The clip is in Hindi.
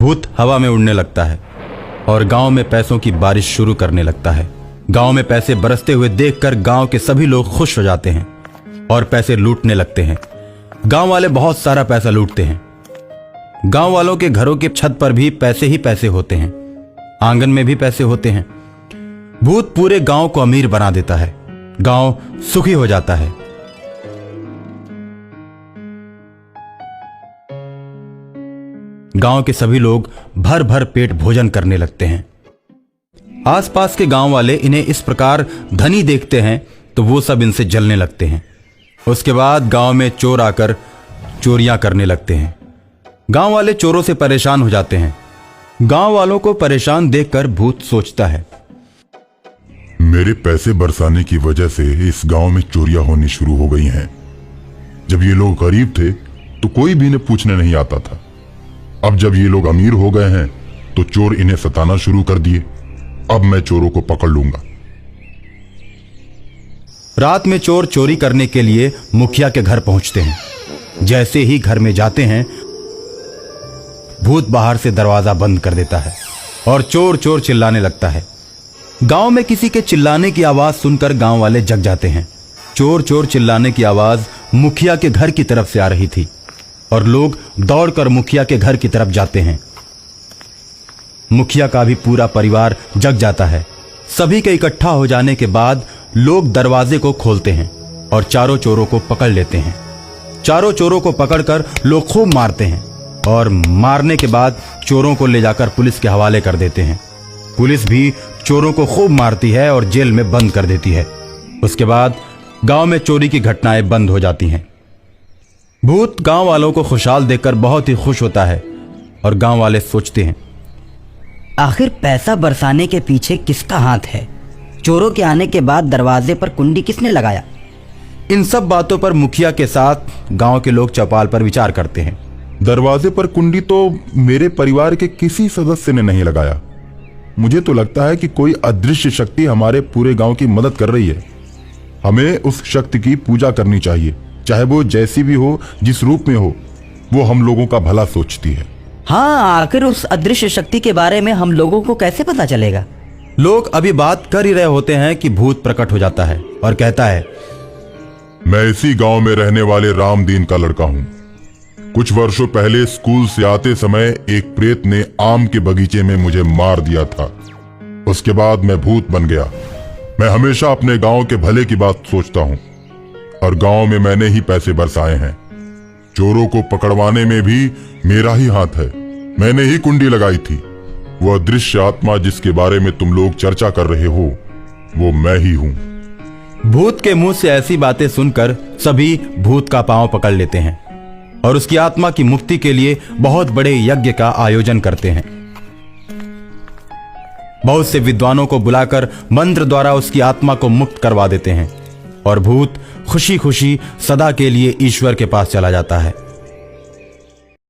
भूत हवा में उड़ने लगता है और गांव में पैसों की बारिश शुरू करने लगता है। गांव में पैसे बरसते हुए देखकर गांव के सभी लोग खुश हो जाते हैं और पैसे लूटने लगते हैं। गांव वाले बहुत सारा पैसा लूटते हैं। गांव वालों के घरों के छत पर भी पैसे ही पैसे होते हैं, आंगन में भी पैसे होते हैं। भूत पूरे गांव को अमीर बना देता है। गांव सुखी हो जाता है। गांव के सभी लोग भर भर पेट भोजन करने लगते हैं। आसपास के गांव वाले इन्हें इस प्रकार धनी देखते हैं तो वो सब इनसे जलने लगते हैं। उसके बाद गांव में चोर आकर चोरियां करने लगते हैं। गांव वाले चोरों से परेशान हो जाते हैं। गांव वालों को परेशान देखकर भूत सोचता है, मेरे पैसे बरसाने की वजह से इस गांव में चोरियां होनी शुरू हो गई हैं। जब ये लोग गरीब थे तो कोई भी इन्हें पूछने नहीं आता था। अब जब ये लोग अमीर हो गए हैं तो चोर इन्हें सताना शुरू कर दिए। अब मैं चोरों को पकड़ लूंगा। रात में चोर चोरी करने के लिए मुखिया के घर पहुंचते हैं। जैसे ही घर में जाते हैं, भूत बाहर से दरवाजा बंद कर देता है और चोर चोर चिल्लाने लगता है। गांव में किसी के चिल्लाने की आवाज सुनकर गांव वाले जग जाते हैं। चोर चोर चिल्लाने की आवाज मुखिया के घर की तरफ से आ रही थी और लोग दौड़कर मुखिया के घर की तरफ जाते हैं। मुखिया का भी पूरा परिवार जग जाता है। सभी के इकट्ठा हो जाने के बाद लोग दरवाजे को खोलते हैं और चारों चोरों को पकड़ लेते हैं। चारों चोरों को पकड़कर लोग खूब मारते हैं और मारने के बाद चोरों को ले जाकर पुलिस के हवाले कर देते हैं। पुलिस भी चोरों को खूब मारती है और जेल में बंद कर देती है। उसके बाद गांव में चोरी की घटनाएं बंद हो जाती हैं। भूत गांव वालों को खुशहाल देखकर बहुत ही खुश होता है और गांव वाले सोचते हैं, आखिर पैसा बरसाने के पीछे किसका हाथ है? चोरों के आने के बाद दरवाजे पर कुंडी किसने लगाया? इन सब बातों पर मुखिया के साथ गांव के लोग चौपाल पर विचार करते हैं। दरवाजे पर कुंडी तो मेरे परिवार के किसी सदस्य ने नहीं लगाया। मुझे तो लगता है कि कोई अदृश्य शक्ति हमारे पूरे गांव की मदद कर रही है। हमें उस शक्ति की पूजा करनी चाहिए, चाहे वो जैसी भी हो, जिस रूप में हो। वो हम लोगों का भला सोचती है। हाँ, आखिर उस अदृश्य शक्ति के बारे में हम लोगों को कैसे पता चलेगा? लोग अभी बात कर ही रहे होते हैं कि भूत प्रकट हो जाता है और कहता है, मैं इसी गांव में रहने वाले रामदीन का लड़का हूं। कुछ वर्षों पहले स्कूल से आते समय एक प्रेत ने आम के बगीचे में मुझे मार दिया था। उसके बाद मैं भूत बन गया। मैं हमेशा अपने गांव के भले की बात सोचता हूं और गांव में मैंने ही पैसे बरसाए हैं। चोरों को पकड़वाने में भी मेरा ही हाथ है। मैंने ही कुंडी लगाई थी। वो अदृश्य आत्मा जिसके बारे में तुम लोग चर्चा कर रहे हो, वो मैं ही हूं। भूत के मुंह से ऐसी बातें सुनकर सभी भूत का पांव पकड़ लेते हैं और उसकी आत्मा की मुक्ति के लिए बहुत बड़े यज्ञ का आयोजन करते हैं। बहुत से विद्वानों को बुलाकर मंत्र द्वारा उसकी आत्मा को मुक्त करवा देते हैं और भूत खुशी खुशी सदा के लिए ईश्वर के पास चला जाता है।